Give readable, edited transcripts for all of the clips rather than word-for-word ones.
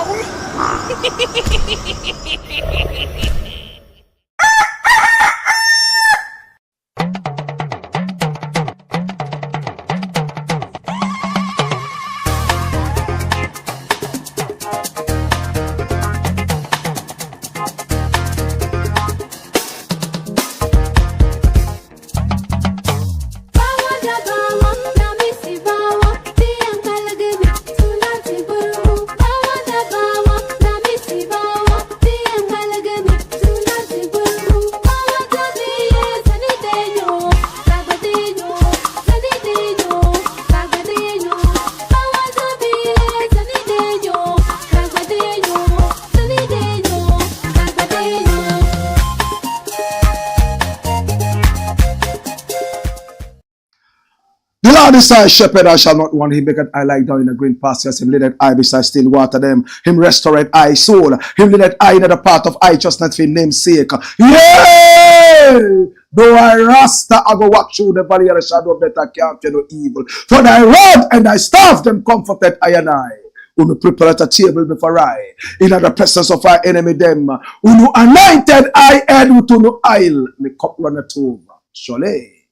phone? This I shepherd, I shall not want. Him because I lie down in the green pastures. Him leadeth I beside still water them. Him restored I soul. Him leadeth I in the path of righteousness for his name's sake. Yea! Though I rasta, I go walk through the valley of the shadow of death, I can't fear no evil. For thy rod and thy staff them comforted I and I. Who prepare a table before I, in the presence of our enemy them. Who anointed I head with no oil. Me cup runneth over. Surely,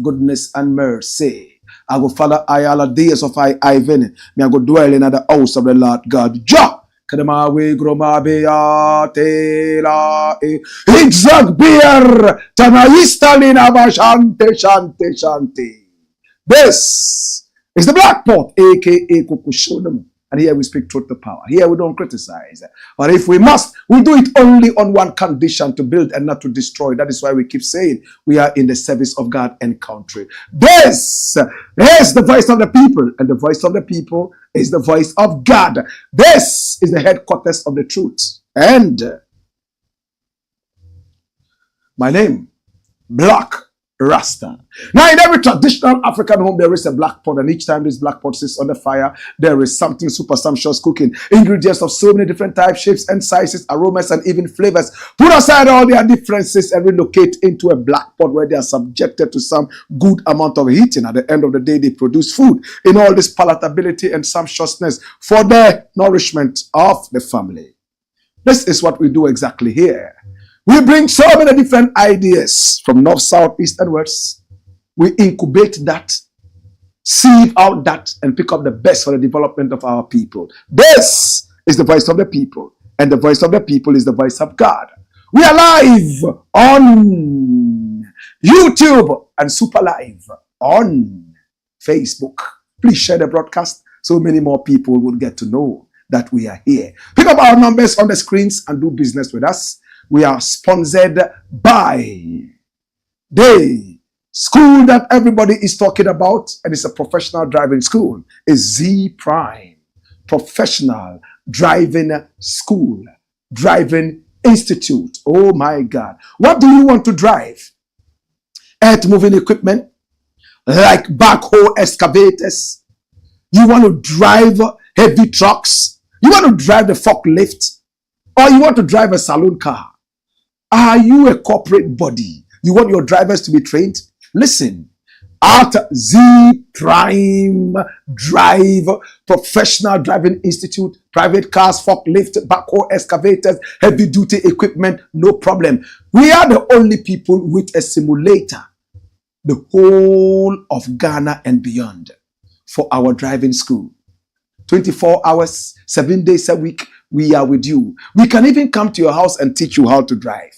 goodness and mercy I go follow I all the days of I Ivan. Me I go dwell in the house of the Lord God. Ja! Kadama we groma bea tela exag beer tanaistalina shante. This is the Black Pot, aka Kuchoko. And here we speak truth to power. Here we don't criticize. But if we must, we do it only on one condition: to build and not to destroy. That is why we keep saying we are in the service of God and country. This is the voice of the people, and the voice of the people is the voice of God. This is the headquarters of the truth. And my name, Blakk Rasta. Now, in every traditional African home, there is a black pot, and each time this black pot sits on the fire, there is something super sumptuous cooking. Ingredients of so many different types, shapes, and sizes, aromas, and even flavors. Put aside all their differences and relocate into a black pot where they are subjected to some good amount of heating. At the end of the day, they produce food in all this palatability and sumptuousness for the nourishment of the family. This is what we do exactly here. We bring so many different ideas from north, south, east, and west. We incubate that, sieve out that, and pick up the best for the development of our people. This is the voice of the people, and the voice of the people is the voice of God. We are live on YouTube and super live on Facebook. Please share the broadcast so many more people will get to know that we are here. Pick up our numbers on the screens and do business with us. We are sponsored by the school that everybody is talking about, and it's a professional driving school. It's Z Prime Professional Driving School, Driving Institute. Oh my God. What do you want to drive? Earth moving equipment like backhoe excavators. You want to drive heavy trucks. You want to drive the forklift, or you want to drive a saloon car. Are you a corporate body? You want your drivers to be trained? Listen, at Z Prime Drive Professional Driving Institute, private cars, forklift, backhoe excavators, heavy duty equipment, no problem. We are the only people with a simulator, the whole of Ghana and beyond, for our driving school. 24 hours, 7 days a week, we are with you. We can even come to your house and teach you how to drive.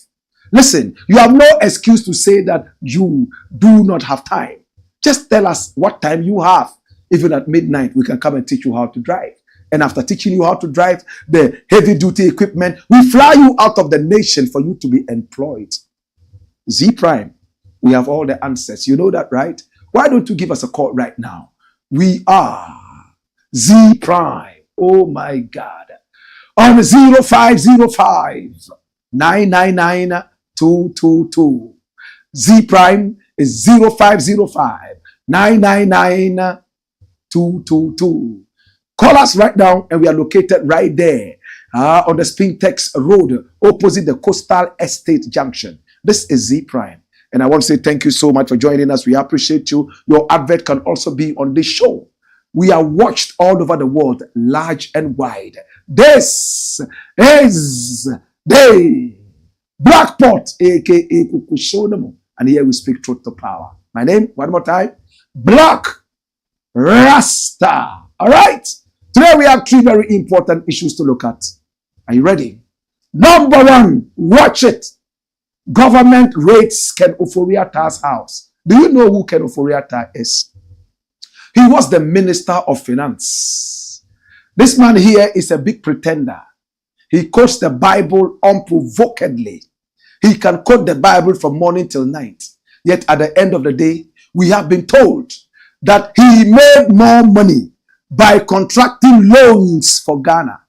Listen, you have no excuse to say that you do not have time. Just tell us what time you have. Even at midnight, we can come and teach you how to drive. And after teaching you how to drive the heavy duty equipment, we fly you out of the nation for you to be employed. Z Prime, we have all the answers. You know that, right? Why don't you give us a call right now? We are Z Prime. Oh my God. On 0505 999 222. Z Prime is 0505 999 222. Call us right now, and we are located right there on the Spintex Road, opposite the Coastal Estate Junction. This is Z Prime. And I want to say thank you so much for joining us. We appreciate you. Your advert can also be on this show. We are watched all over the world, large and wide. This is the Black Pot, aka Kuchoko, and here we speak truth to power. My name, one more time, Blakk RASTA. All right? Today we have three very important issues to look at. Are you ready? Number one, watch it. Government raids Ken Ofori-Atta'S house. Do you know who Ken Ofori-Atta' is? He was the Minister of Finance. This man here is a big pretender. He quotes the Bible unprovokedly. He can quote the Bible from morning till night. Yet at the end of the day, we have been told that he made more money by contracting loans for Ghana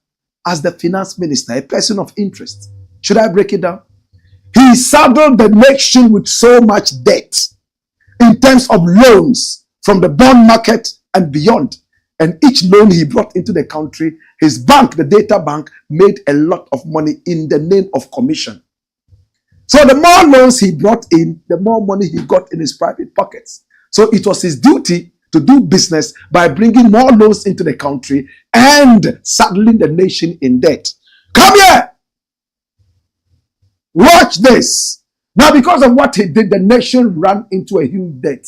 as the finance minister, a person of interest. Should I break it down? He saddled the nation with so much debt in terms of loans from the bond market and beyond. And each loan he brought into the country, his bank, the data bank, made a lot of money in the name of commission. So the more loans he brought in, the more money he got in his private pockets. So it was his duty to do business by bringing more loans into the country and saddling the nation in debt. Come here! Watch this. Now, because of what he did, the nation ran into a huge debt.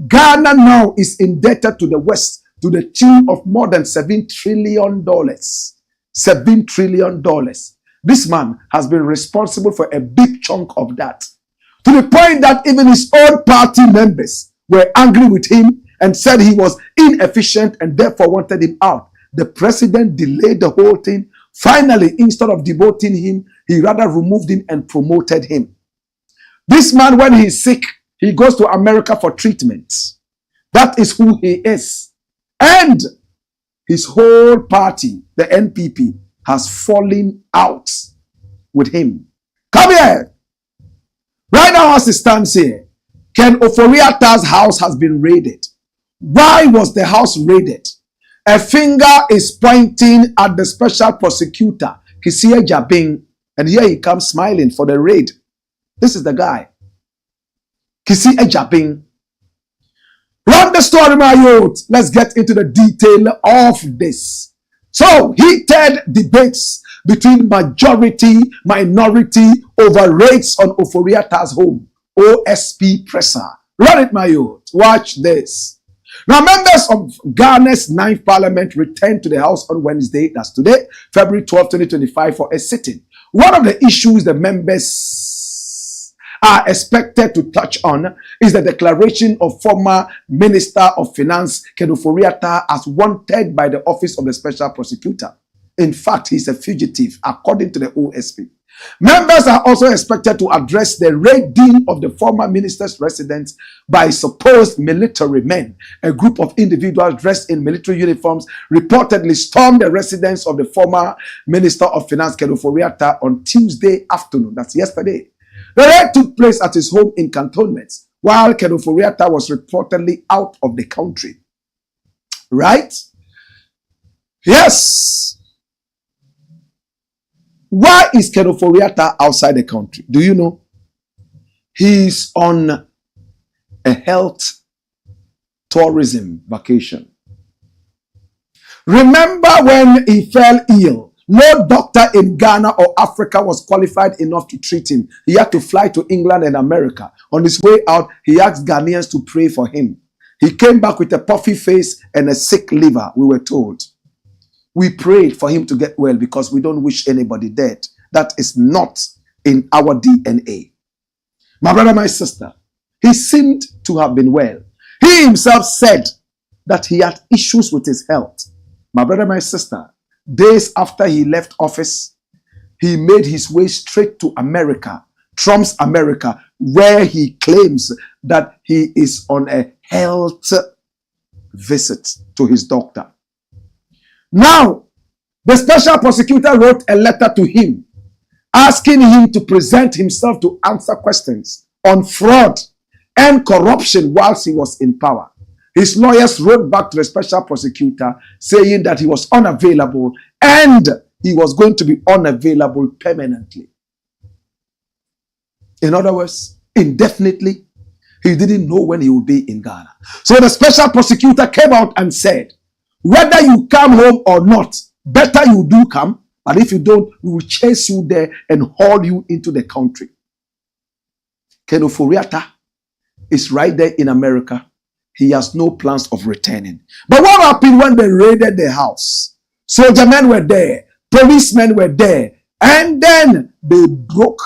Ghana now is indebted to the West to the tune of more than $7 trillion. $7 trillion. This man has been responsible for a big chunk of that. To the point that even his own party members were angry with him and said he was inefficient and therefore wanted him out. The president delayed the whole thing. Finally, instead of demoting him, he rather removed him and promoted him. This man, when he's sick, he goes to America for treatment. That is who he is. And his whole party, the NPP, has fallen out with him. Come here. Right now, as it stands here, Ken Ofori-Atta'S house has been raided. Why was the house raided? A finger is pointing at the special prosecutor, Kisia Jabing, and here he comes smiling for the raid. This is the guy. Kisia Jabing. Run the story, my youth. Let's get into the detail of this. So, heated debates between majority, minority over raids on Ofori-Atta'S home. OSP presser. Run it, my youth. Watch this. Now, members of Ghana's 9th Parliament returned to the House on Wednesday, that's today, February 12, 2025, for a sitting. One of the issues the members are expected to touch on is the declaration of former Minister of Finance Ken Ofori-Atta'S as wanted by the Office of the Special Prosecutor. In fact, he's a fugitive, according to the OSP. Members are also expected to address the raiding of the former minister's residence by supposed military men. A group of individuals dressed in military uniforms reportedly stormed the residence of the former Minister of Finance Ken Ofori-Atta'S on Tuesday afternoon. That's yesterday. The raid took place at his home in cantonments, while Ken Ofori-Atta'S was reportedly out of the country. Right? Yes. Why is Ken Ofori-Atta'S outside the country? Do you know? He's on a health tourism vacation. Remember when he fell ill? No doctor in Ghana or Africa was qualified enough to treat him. He had to fly to England and America. On his way out, he asked Ghanaians to pray for him. He came back with a puffy face and a sick liver, we were told. We prayed for him to get well because we don't wish anybody dead. That is not in our DNA. My brother, my sister, he seemed to have been well. He himself said that he had issues with his health. My brother, my sister, days after he left office, he made his way straight to America, Trump's America, where he claims that he is on a health visit to his doctor. Now, the special prosecutor wrote a letter to him asking him to present himself to answer questions on fraud and corruption whilst he was in power. His lawyers wrote back to the special prosecutor saying that he was unavailable and he was going to be unavailable permanently. In other words, indefinitely, he didn't know when he would be in Ghana. So the special prosecutor came out and said Whether you come home or not, better you do come. But if you don't, we will chase you there and haul you into the country. Ken Ofori-Atta'S is right there in America. He has no plans of returning. But what happened when they raided the house? Soldier men were there. Policemen were there. And then they broke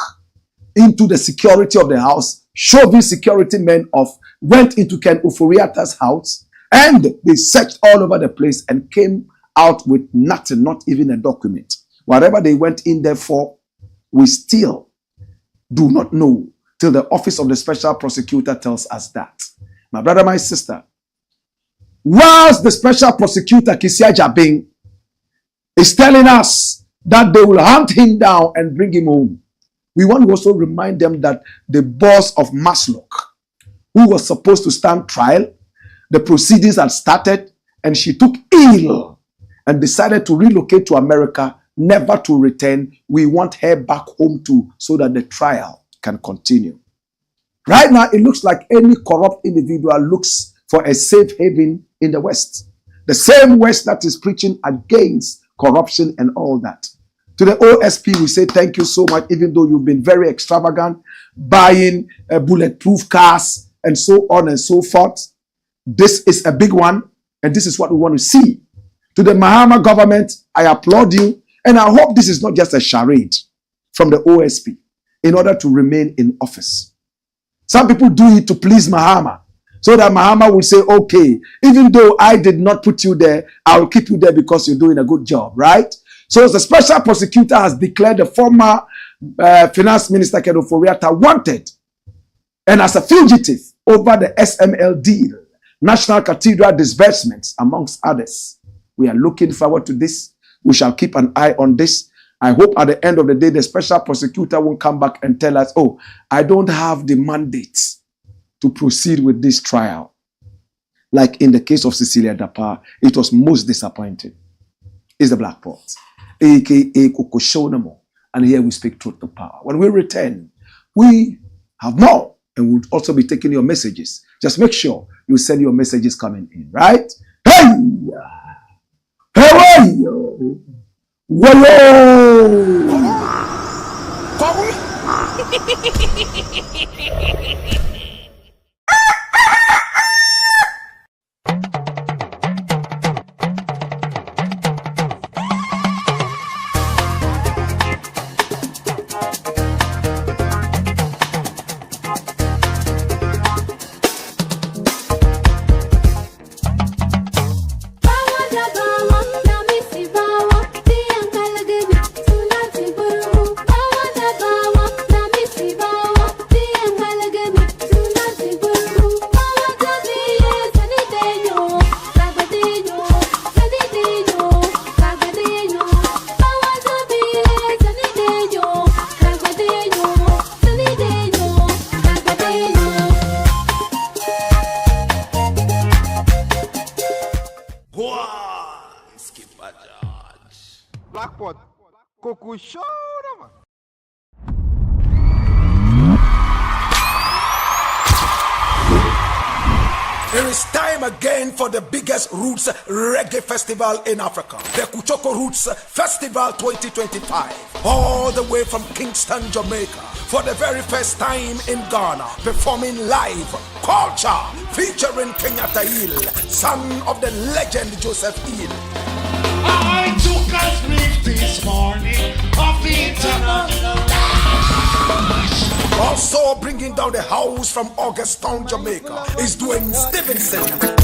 into the security of the house. Shoving security men went into Ken Ofori-Atta'S house. And they searched all over the place and came out with nothing, not even a document. Whatever they went in there for, we still do not know till the office of the special prosecutor tells us that. My brother, my sister, whilst the special prosecutor, Kisia Jabing, is telling us that they will hunt him down and bring him home, we want to also remind them that the boss of Maslock, who was supposed to stand trial, the proceedings had started, and she took ill and decided to relocate to America, never to return. We want her back home too, so that the trial can continue. Right now, it looks like any corrupt individual looks for a safe haven in the West. The same West that is preaching against corruption and all that. To the OSP, we say thank you so much, even though you've been very extravagant, buying bulletproof cars and so on and so forth. This is a big one, and this is what we want to see. To the Mahama government, I applaud you, and I hope this is not just a charade from the OSP in order to remain in office. Some people do it to please Mahama, so that Mahama will say, okay, even though I did not put you there, I will keep you there because you're doing a good job, right? So the special prosecutor has declared the former finance minister, Ken Ofori-Atta'S, wanted and as a fugitive over the SML deal, National Cathedral disbursements, amongst others. We are looking forward to this. We shall keep an eye on this. I hope at the end of the day, the special prosecutor won't come back and tell us, oh, I don't have the mandate to proceed with this trial. Like in the case of Cecilia Dapa, it was most disappointing. It's the Black Pot, aka Kuchoko, and here we speak truth to power. When we return, we have more, and we'll also be taking your messages. Just make sure you send your messages coming in, right? Hey! Hey! Blakk, Kuchoko. It is time again for the biggest Roots Reggae Festival in Africa, the Kuchoko Roots Festival 2025, all the way from Kingston, Jamaica, for the very first time in Ghana, performing live culture featuring Kenyatta Hill, son of the legend Joseph Hill. I took a brief this morning of international. Also bringing down the house from Augustown, Jamaica, is Dwayne Stevenson.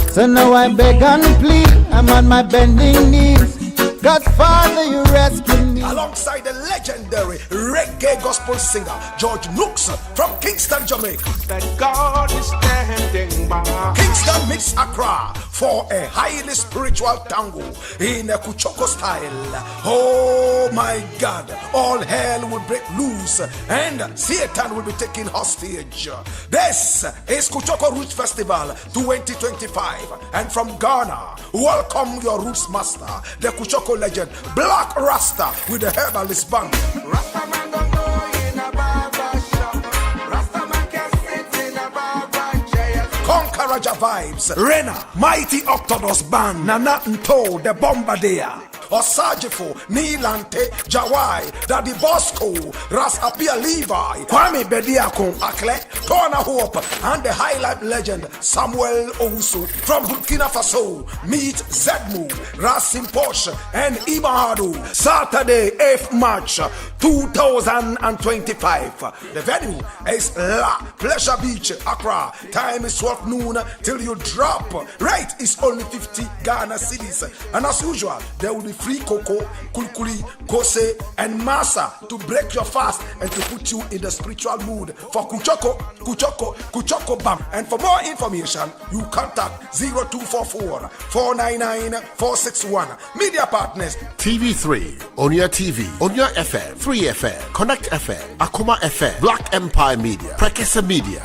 So now I beg and plead, I'm on my bending knees. God's Father, you rescue me. Alongside the legendary reggae gospel singer George Nooks from Kingston, Jamaica. That God is standing by. Kingston meets Accra for a highly spiritual tango in a Kuchoko style. Oh my God, all hell will break loose and Satan will be taken hostage. This is Kuchoko Roots Festival 2025, and from Ghana, welcome your roots master, the Kuchoko legend Blakk RASTA with the herbalist band. Rasta man don't go in a barber shop. Rasta man can sit in a barber chair. Conqueror nostalgia vibes. Rena, Mighty Octodus Band, Nana Nto, the Bombardier. Osajifo, Nilante, Jawai, Daddy Bosco, Ras Apia Levi, Kwame Bediako, Akle, Tona Hope, and the highlight legend Samuel Owusu from Burkina Faso. Meet Zedmu, Rasim Porsche, and Imahadu. Saturday, 8th March 2025. The venue is La Pleasure Beach, Accra. Time is 12 noon till you drop. Rate is only 50 Ghana cedis. And as usual, there will be free cocoa, kulkuli, kose, and masa to break your fast and to put you in the spiritual mood for Kuchoko Bam. And for more information, you contact 0244 499 461. Media partners TV3, Onya TV, Onya FM, Free FM, Connect FM, Akuma FM, Black Empire Media, Prekesa Media.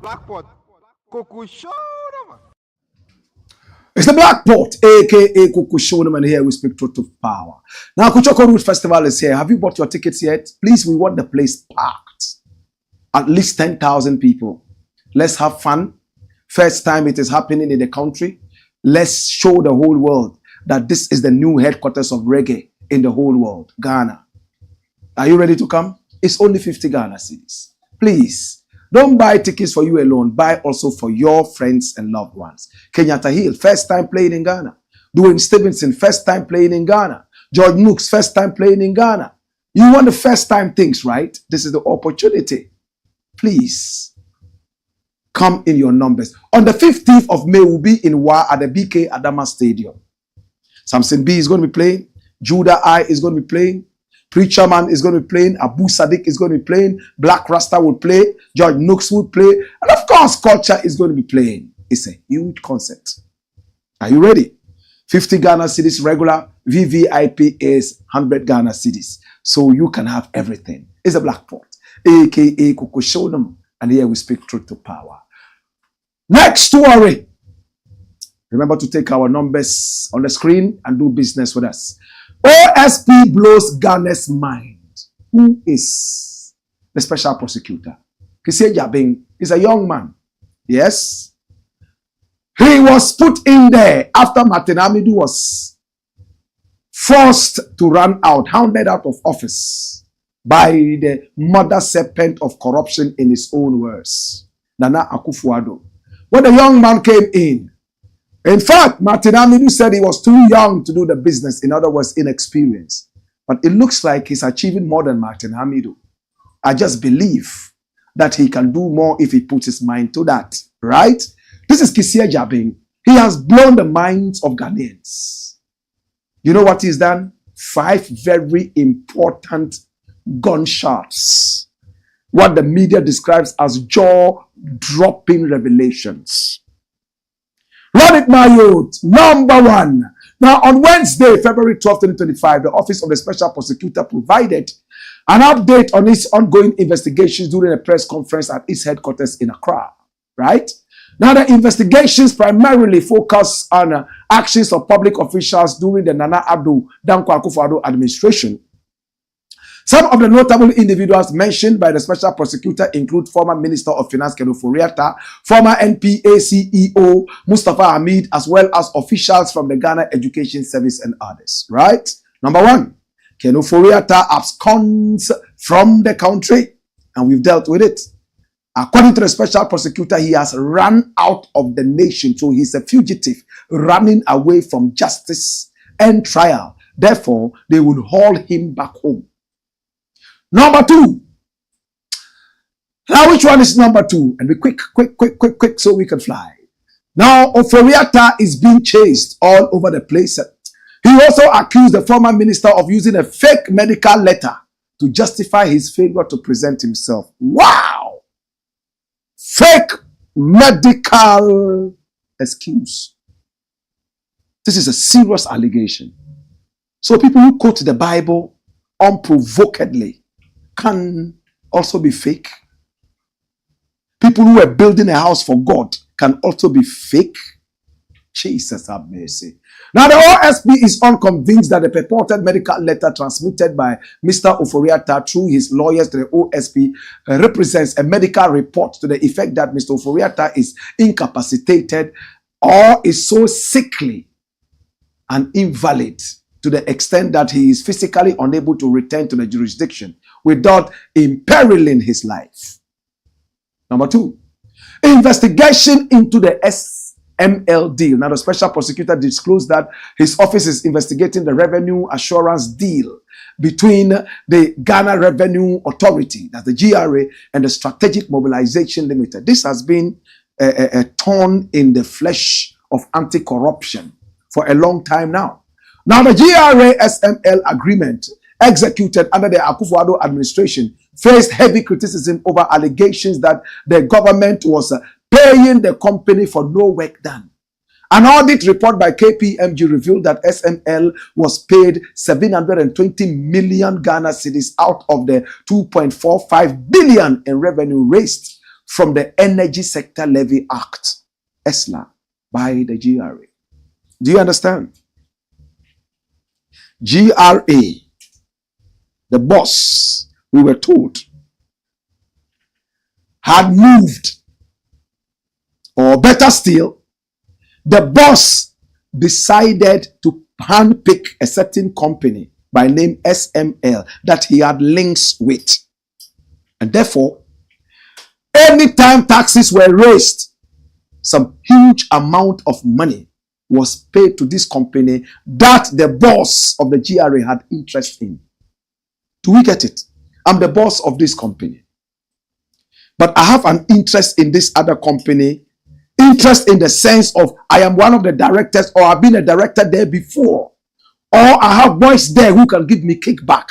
Blackpot. Kuchoko. It's the Black Pot, aka Kuchoko, and here we speak truth of power. Now, Kuchoko Root Festival is here. Have you bought your tickets yet? Please, we want the place packed. At least 10,000 people. Let's have fun. First time it is happening in the country. Let's show the whole world that this is the new headquarters of reggae in the whole world, Ghana. Are you ready to come? It's only 50 Ghana cedis. Please, don't buy tickets for you alone. Buy also for your friends and loved ones. Kenyatta Hill, first time playing in Ghana. Dwayne Stevenson, first time playing in Ghana. George Nooks, first time playing in Ghana. You want the first time things, right? This is the opportunity. Please, come in your numbers. On the 15th of May, we'll be in Wa at the BK Adama Stadium. Samson B is going to be playing. Judah I is going to be playing. Preacher Man is going to be playing. Abu Sadiq is going to be playing. Black Rasta will play. George Nooks will play. And of course, Culture is going to be playing. It's a huge concert. Are you ready? 50 Ghana cedis regular. VVIP is 100 Ghana cedis. So you can have everything. It's a Black Pot, aka Kuchoko. And here we speak truth to power. Next story. Remember to take our numbers on the screen and do business with us. OSP blows Ghana's mind. Who is the special prosecutor? Kisei Jabing is a young man. Yes. He was put in there after Martin Amidu was forced to run out, hounded out of office by the mother serpent of corruption in his own words, Nana Akufo-Addo. When the young man came in fact, Martin Amidu said he was too young to do the business, in other words, inexperienced. But it looks like he's achieving more than Martin Amidu. I just believe that he can do more if he puts his mind to that, right? This is Kisei Jabing. He has blown the minds of Ghanaians. You know what he's done? 5 very important gunshots. What the media describes as jaw-dropping revelations. Run it, my youth. Number 1. Now, on Wednesday, February 12, 2025, the Office of the Special Prosecutor provided an update on its ongoing investigations during a press conference at its headquarters in Accra. Right? Now, the investigations primarily focus on actions of public officials during the Nana Addo Dankwa Akufo-Addo administration. Some of the notable individuals mentioned by the special prosecutor include former Minister of Finance Ken Ofori-Atta'S, former NPA CEO Mustafa Hamid, as well as officials from the Ghana Education Service and others. Right? Number 1, Ken Ofori-Atta'S absconds from the country, and we've dealt with it. According to the special prosecutor, he has run out of the nation, so he's a fugitive running away from justice and trial. Therefore, they will haul him back home. Number 2. Now, which one is number 2? And be quick, so we can fly. Now, Ofori-Atta'S is being chased all over the place. He also accused the former minister of using a fake medical letter to justify his failure to present himself. Wow! Fake medical excuse. This is a serious allegation. So people who quote the Bible unprovokedly can also be fake. People who are building a house for God can also be fake. Jesus have mercy. Now, the OSP is unconvinced that the purported medical letter transmitted by Mr. Ofori-Atta'S through his lawyers to the OSP represents a medical report to the effect that Mr. Ofori-Atta'S is incapacitated or is so sickly and invalid to the extent that he is physically unable to return to the jurisdiction without imperiling his life. Number 2, investigation into the SML deal. Now, the special prosecutor disclosed that his office is investigating the revenue assurance deal between the Ghana Revenue Authority, that's the GRA, and the Strategic Mobilization Limited. This has been a thorn in the flesh of anti-corruption for a long time now. Now, the GRA SML agreement executed under the Akufo-Addo administration faced heavy criticism over allegations that the government was paying the company for no work done. An audit report by KPMG revealed that SML was paid 720 million Ghana cedis out of the 2.45 billion in revenue raised from the Energy Sector Levy Act, ESLA, by the GRA. Do you understand? GRA, the boss, we were told, had moved, or better still, the boss decided to handpick a certain company by name SML that he had links with. And therefore, anytime taxes were raised, some huge amount of money was paid to this company that the boss of the GRA had interest in. Do we get it? I'm the boss of this company, but I have an interest in this other company. Interest in the sense of I am one of the directors, or I've been a director there before, or I have boys there who can give me kickback.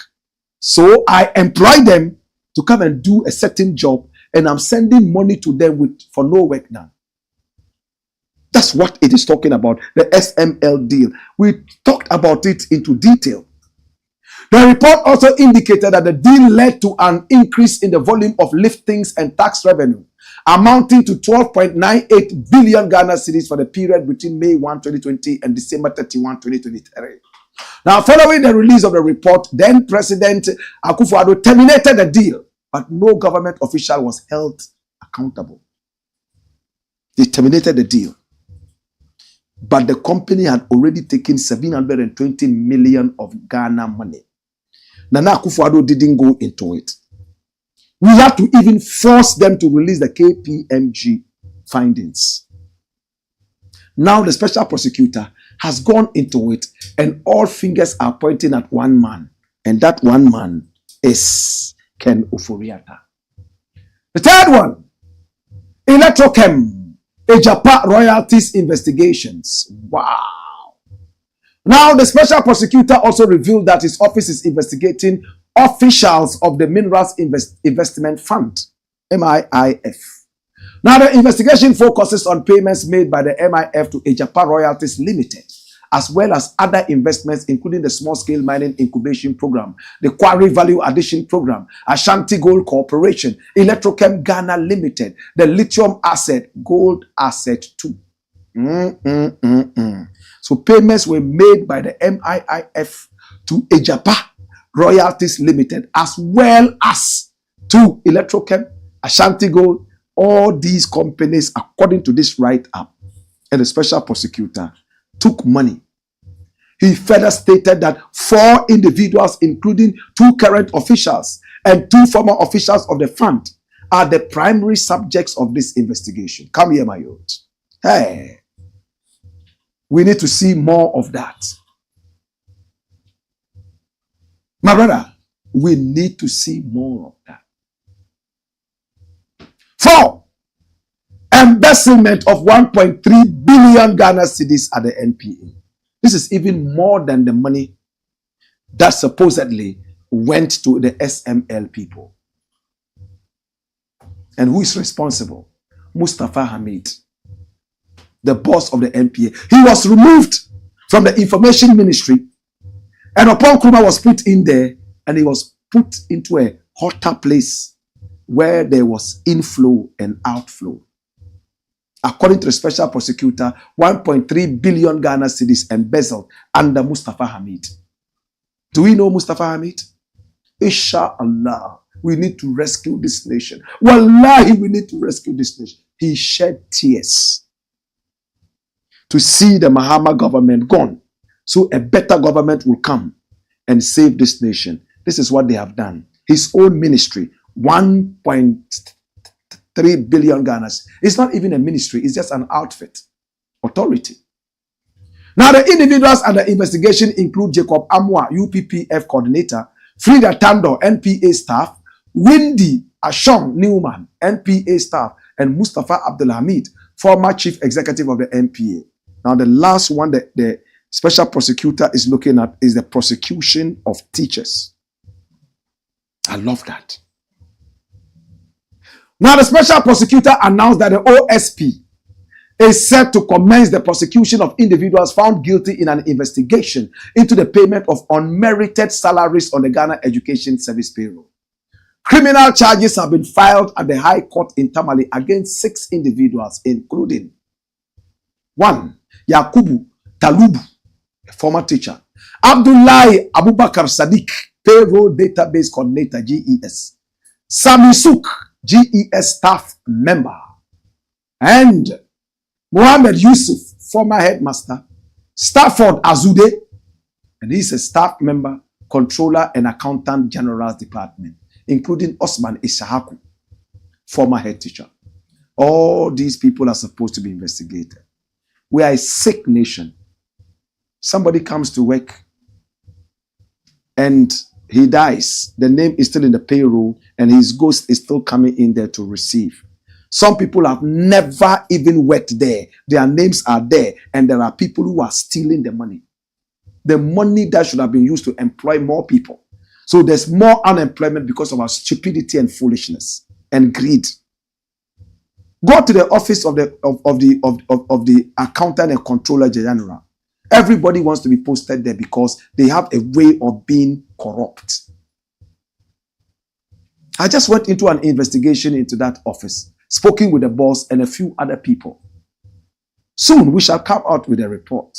So I employ them to come and do a certain job, and I'm sending money to them for no work done. That's what it is talking about, the SML deal. We talked about it into detail. The report also indicated that the deal led to an increase in the volume of liftings and tax revenue, amounting to 12.98 billion Ghana cedis for the period between May 1, 2020 and December 31, 2023. Now, following the release of the report, then President Akufo-Addo terminated the deal, but no government official was held accountable. They terminated the deal, but the company had already taken 720 million of Ghana money. Nana Akufo-Addo didn't go into it. We had to even force them to release the KPMG findings. Now the special prosecutor has gone into it, and all fingers are pointing at one man, and that one man is Ken Ofori-Atta'S. The third one, Electrochem, Ejapa royalties investigations. Wow. Now, the special prosecutor also revealed that his office is investigating officials of the Minerals Investment Fund, MIIF. Now, the investigation focuses on payments made by the MIF to Ejapa Royalties Limited, as well as other investments, including the Small-Scale Mining Incubation Program, the Quarry Value Addition Program, Ashanti Gold Corporation, Electrochem Ghana Limited, the Lithium Asset, Gold Asset 2. So payments were made by the MIIF to Ejapa Royalties Limited, as well as to Electrochem, Ashanti Gold, all these companies, according to this write-up. And the special prosecutor took money. He further stated that 4 individuals, including 2 current officials and 2 former officials of the fund, are the primary subjects of this investigation. Come here, my youth. Hey. We need to see more of that. My brother, we need to see more of that. 4, embezzlement of 1.3 billion Ghana cedis at the NPA. This is even more than the money that supposedly went to the SML people. And who is responsible? Mustafa Hamid, the boss of the NPA. He was removed from the information ministry, and upon Nkrumah was put in there, and he was put into a hotter place where there was inflow and outflow. According to the special prosecutor, 1.3 billion Ghana cedis embezzled under Mustafa Hamid. Do we know Mustafa Hamid? Inshallah, we need to rescue this nation. Wallahi, we need to rescue this nation. He shed tears to see the Mahama government gone. So a better government will come and save this nation. This is what they have done. His own ministry, 1.3 billion Ghanas. It's not even a ministry, it's just an outfit. Authority. Now the individuals under investigation include Jacob Amwa, UPPF coordinator, Frida Tando, NPA staff, Windy Ashong Newman, NPA staff, and Mustafa Abdulhamid, former chief executive of the NPA. Now the last one that the special prosecutor is looking at is the prosecution of teachers. I love that. Now the special prosecutor announced that the OSP is set to commence the prosecution of individuals found guilty in an investigation into the payment of unmerited salaries on the Ghana Education Service payroll. Criminal charges have been filed at the High Court in Tamale against 6 individuals, including 1. Yakubu Talubu, a former teacher. Abdullahi Abubakar Sadiq, payroll database coordinator, GES. Sami Suk, GES staff member. And Mohammed Yusuf, former headmaster. Stafford Azude, and he's a staff member, controller, and accountant general's department, including Osman Ishahaku, former head teacher. All these people are supposed to be investigated. We are a sick nation. Somebody comes to work and he dies. The name is still in the payroll and his ghost is still coming in there to receive. Some people have never even worked there. Their names are there and there are people who are stealing the money. The money that should have been used to employ more people. So there's more unemployment because of our stupidity and foolishness and greed. Go to the office of the accountant and controller general. Everybody wants to be posted there because they have a way of being corrupt. I just went into an investigation into that office, spoken with the boss and a few other people. Soon we shall come out with a report.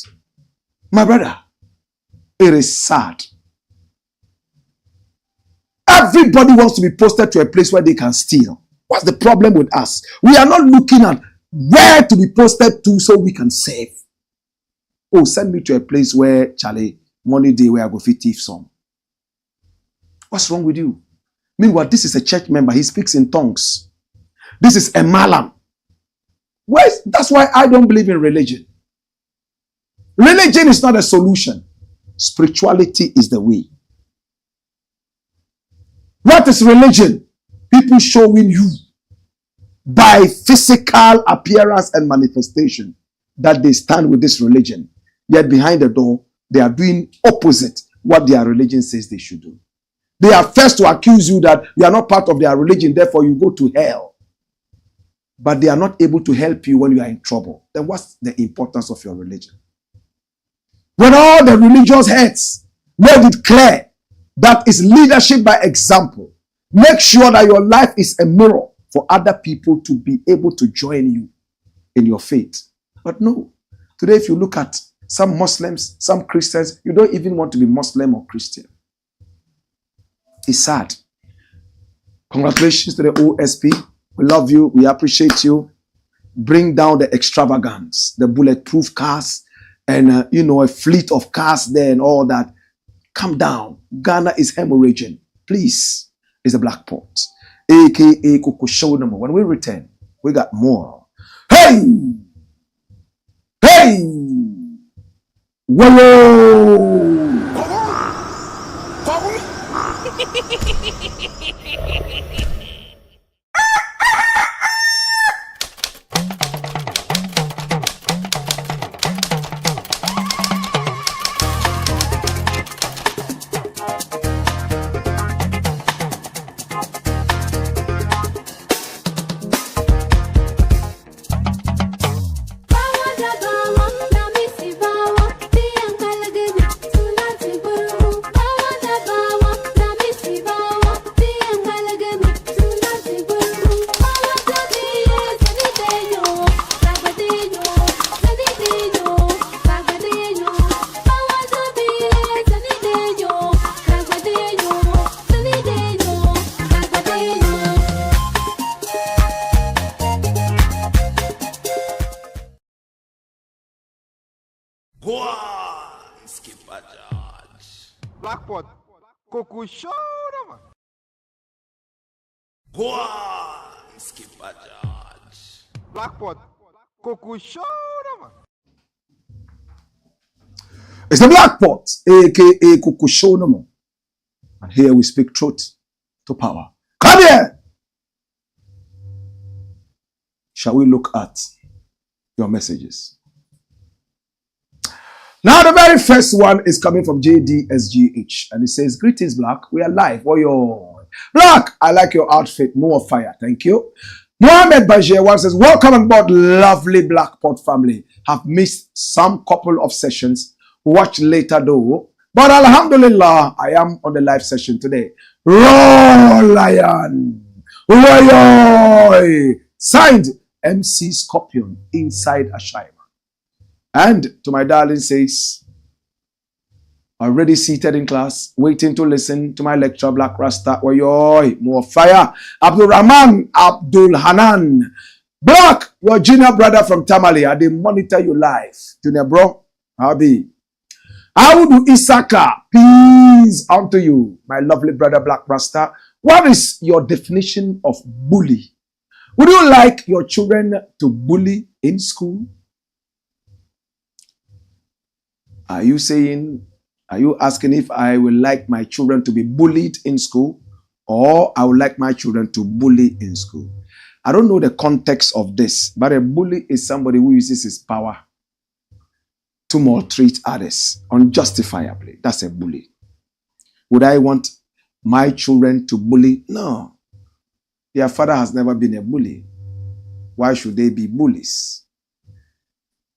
My brother, it is sad. Everybody wants to be posted to a place where they can steal. What's the problem with us? We are not looking at where to be posted to so we can save. Oh, send me to a place where, Charlie, money day where I go fit thief some. What's wrong with you? Meanwhile, this is a church member. He speaks in tongues. This is a malam. That's why I don't believe in religion. Religion is not a solution. Spirituality is the way. What is religion? People showing you by physical appearance and manifestation that they stand with this religion. Yet behind the door, they are doing opposite what their religion says they should do. They are first to accuse you that you are not part of their religion, therefore you go to hell. But they are not able to help you when you are in trouble. Then what's the importance of your religion? When all the religious heads made it clear that is leadership by example, make sure that your life is a mirror for other people to be able to join you in your faith. But no. Today, if you look at some Muslims, some Christians, you don't even want to be Muslim or Christian. It's sad. Congratulations to the OSP. We love you. We appreciate you. Bring down the extravagance, the bulletproof cars, and a fleet of cars there and all that. Calm down. Ghana is hemorrhaging. Please. It's a black pot. AKA Kuchoko. When we return, we got more. Hey! Hey! Whoa! Bawa Blackpot. Kuchoko, man. Blackpot. Kuchoko, man. It's the Black Pot, aka Kuchoko. And here we speak truth to power. Come here! Shall we look at your messages? Now, the very first one is coming from JDSGH, and it says, "Greetings, Black. We are live. Oh, yo. Black, I like your outfit. More fire. Thank you." Mohammed Bajir one says, "Welcome on board, lovely Black Pot family. Have missed some couple of sessions. Watch later, though. But Alhamdulillah, I am on the live session today. Raw Lion. Oyoy. Signed, MC Scorpion, inside Ashima." And to my darling says, "Already seated in class, waiting to listen to my lecture, Black Rasta. Oyoy, more fire. Abdul Rahman, Abdul Hanan. Black, your junior brother from Tamale. I they monitor you live. Junior bro, Abi. Audu Isaka, peace unto you, my lovely brother Black Rasta. What is your definition of bully? Would you like your children to bully in school? Are you asking if I will like my children to be bullied in school, or I would like my children to bully in school? I don't know the context of this, but a bully is somebody who uses his power to maltreat others unjustifiably. That's a bully. Would I want my children to bully? No. Their father has never been a bully. Why should they be bullies?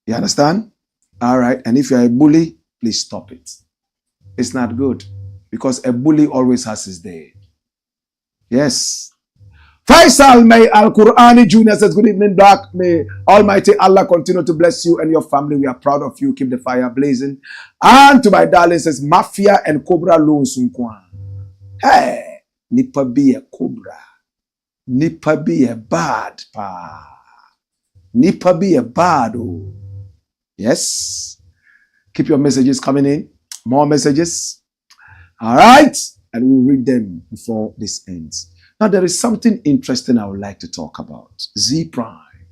You understand? All right. And if you're a bully, please stop it. It's not good, because a bully always has his day. Yes. Faisal May Al-Qur'ani Jr. says, "Good evening, Black. May Almighty Allah continue to bless you and your family. We are proud of you. Keep the fire blazing." And to my darling says, "Mafia and Cobra Loan Sunkwan. Hey, Nipa be a Cobra. Nipa be a bad pa. Nipa be a bad oh." Yes. Keep your messages coming in. More messages. All right. And we'll read them before this ends. Now, there is something interesting I would like to talk about. Z Prime.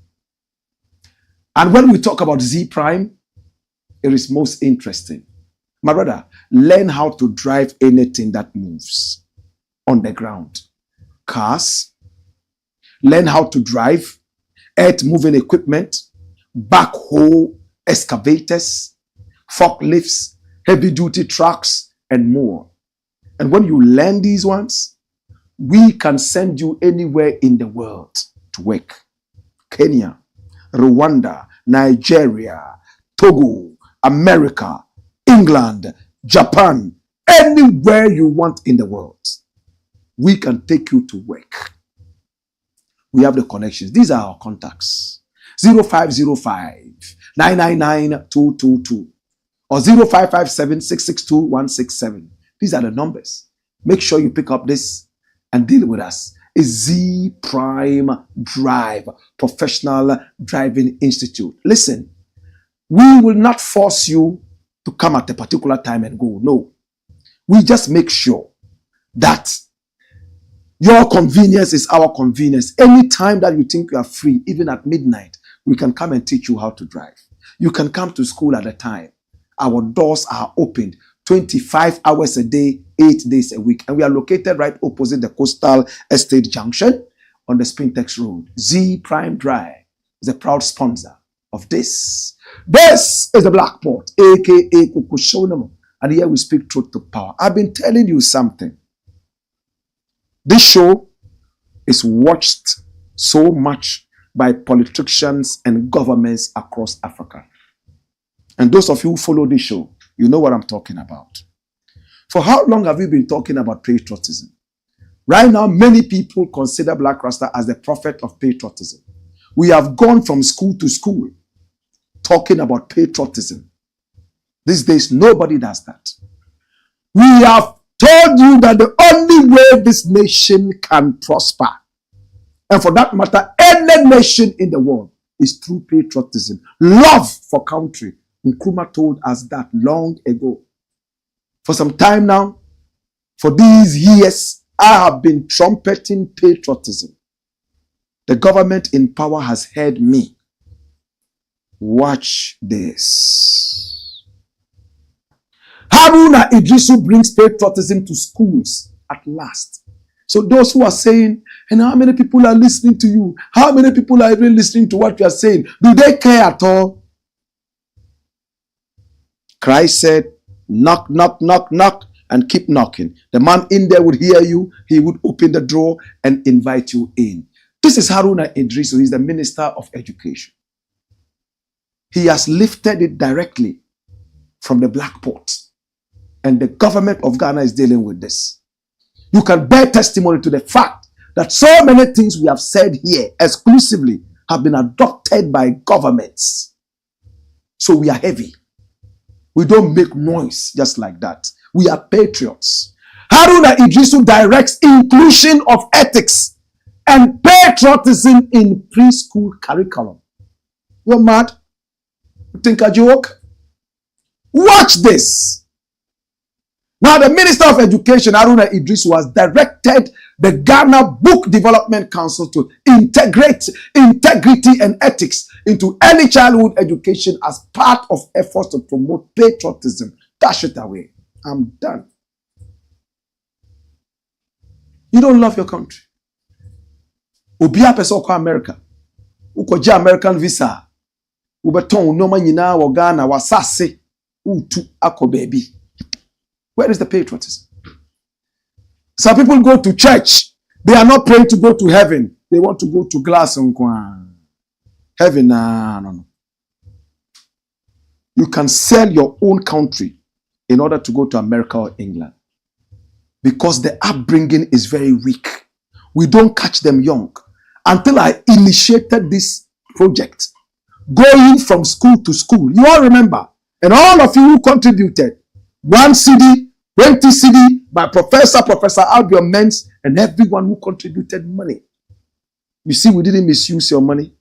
And when we talk about Z Prime, it is most interesting. My brother, learn how to drive anything that moves on the ground. Cars. Learn how to drive earth-moving equipment, backhoe, excavators, forklifts, heavy-duty trucks, and more. And when you learn these ones, we can send you anywhere in the world to work. Kenya, Rwanda, Nigeria, Togo, America, England, Japan, anywhere you want in the world. We can take you to work. We have the connections. These are our contacts. 0505 999 222 or 0557 662 167. These are the numbers. Make sure you pick up this and deal with us. It's Z Prime Drive, Professional Driving Institute. Listen, we will not force you to come at a particular time and go. No. We just make sure that your convenience is our convenience. Any time that you think you are free, even at midnight, we can come and teach you how to drive. You can come to school at a time. Our doors are opened 25 hours a day, 8 days a week. And we are located right opposite the Coastal Estate Junction on the Spintex Road. Z Prime Drive is a proud sponsor of this. This is the Black Pot, aka Kuchoko. And here we speak truth to power. I've been telling you something. This show is watched so much by politicians and governments across Africa. And those of you who follow this show, you know what I'm talking about. For how long have we been talking about patriotism? Right now, many people consider Black Rasta as the prophet of patriotism. We have gone from school to school talking about patriotism. These days, nobody does that. We have told you that the only way this nation can prosper, and for that matter, any nation in the world, is through patriotism. Love for country, Nkrumah told us that long ago. For some time now, for these years, I have been trumpeting patriotism. The government in power has heard me. Watch this. Haruna Idrisu brings patriotism to schools at last. So those who are saying, and how many people are listening to you? How many people are even listening to what you are saying? Do they care at all? Christ said, knock, knock, knock, knock, and keep knocking. The man in there would hear you. He would open the door and invite you in. This is Haruna Idrisu. He's the Minister of Education. He has lifted it directly from the Blakk pot. And the government of Ghana is dealing with this. You can bear testimony to the fact that so many things we have said here exclusively have been adopted by governments. So we are heavy. We don't make noise just like that. We are patriots. Haruna Idrisu directs inclusion of ethics and patriotism in preschool curriculum. You're mad? You think a joke? Watch this. Now, the Minister of Education, Haruna Idrisu, has directed the Ghana Book Development Council to integrate integrity and ethics into early childhood education as part of efforts to promote patriotism. Dash it away. I'm done. You don't love your country. Obia peso kwa America. Ukoja American visa. Ubeton noma nyina wa Ghana wasase. Utu ako baby. Where is the patriotism? Some people go to church. They are not praying to go to heaven. They want to go to glass and heaven. No. You can sell your own country in order to go to America or England. Because the upbringing is very weak. We don't catch them young. Until I initiated this project, going from school to school. You all remember. And all of you who contributed, 1 CD, 20 CD by Professor Albion Mens, and everyone who contributed money. You see, we didn't misuse your money.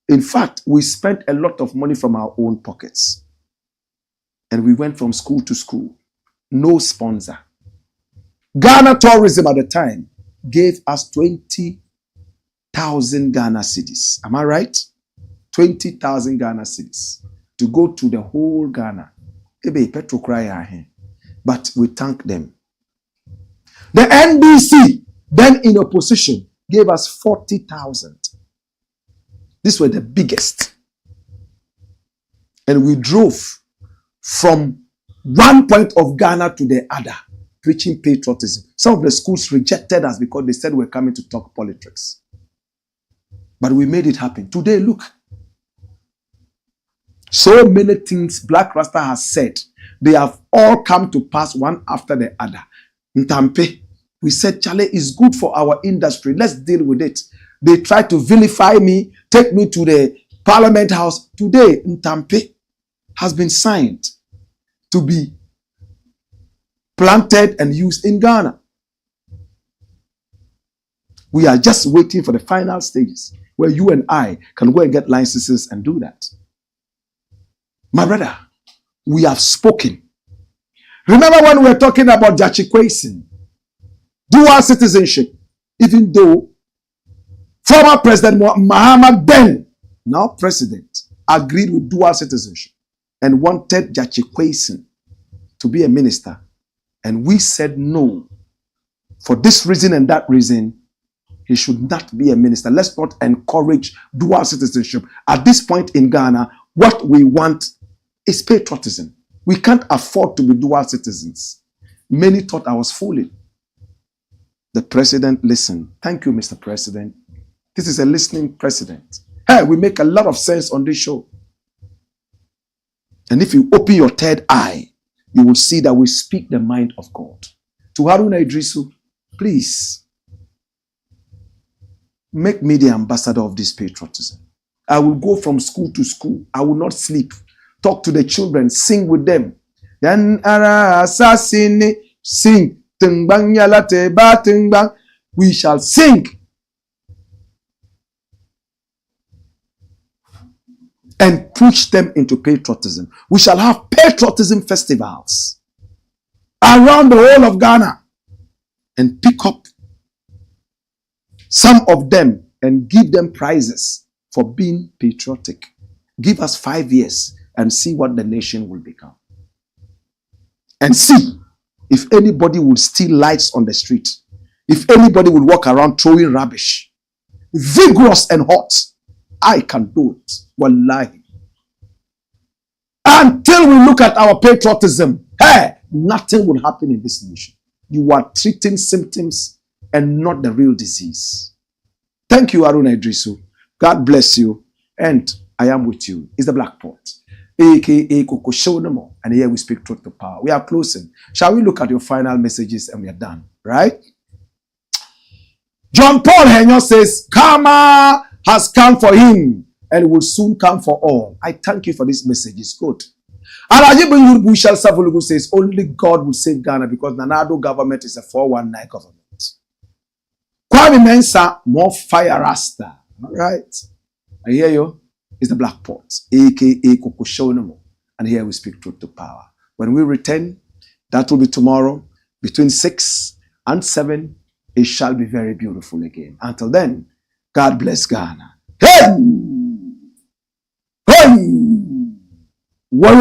In fact, we spent a lot of money from our own pockets. And we went from school to school. No sponsor. Ghana Tourism at the time gave us 20,000 Ghana cedis. Am I right? 20,000 Ghana cedis to go to the whole Ghana. Ebe Petro cry here. But we thank them. The NDC, then in opposition, gave us 40,000. These were the biggest. And we drove from one point of Ghana to the other, preaching patriotism. Some of the schools rejected us because they said we're coming to talk politics. But we made it happen. Today, look. So many things Blakk Rasta has said, they have all come to pass one after the other. Ntampe, we said, Chale is good for our industry. Let's deal with it. They tried to vilify me, take me to the Parliament House. Today, Ntampe has been signed to be planted and used in Ghana. We are just waiting for the final stages where you and I can go and get licenses and do that. My brother, we have spoken. Remember when we were talking about Jachikwesin, dual citizenship, even though former President Muhammad Ben, now president, agreed with dual citizenship and wanted Jachikwesin to be a minister. And we said no. For this reason and that reason, he should not be a minister. Let's not encourage dual citizenship. At this point in Ghana, what we want is patriotism. We can't afford to be dual citizens. Many thought I was fooling. The president listened. Thank you, Mr. President. This is a listening president. Hey, we make a lot of sense on this show. And if you open your third eye, you will see that we speak the mind of God. To Haruna Idrisu, please make me the ambassador of this patriotism. I will go from school to school. I will not sleep. Talk to the children, sing with them. Sing. We shall sing. and push them into patriotism. We shall have patriotism festivals around the whole of Ghana and pick up some of them and give them prizes for being patriotic. Give us 5 years and see what the nation will become. And see if anybody will steal lights on the street. If anybody will walk around throwing rubbish, vigorous and hot, I can do it. Wallahi. Until we look at our patriotism, hey, nothing will happen in this nation. You are treating symptoms and not the real disease. Thank you, Haruna Idrisu. God bless you. And I am with you. It's the Blakk Pot, aka Kuchoko. And here we speak truth to power. We are closing. Shall we look at your final messages and we are done? Right? John Paul Henyo says, karma has come for him and will soon come for all. I thank you for this message. It's good. Alaji Bushal Savulugu says, only God will save Ghana because the Nanado government is a 419 government. Kwame Mensah, more fire Rasta. All right. I hear you. It's the Blakk Pot, aka Kuchoko. And here we speak truth to power. When we return, that will be tomorrow, between 6 and 7. It shall be very beautiful again. Until then, God bless Ghana. Hey! Hey! Whoa!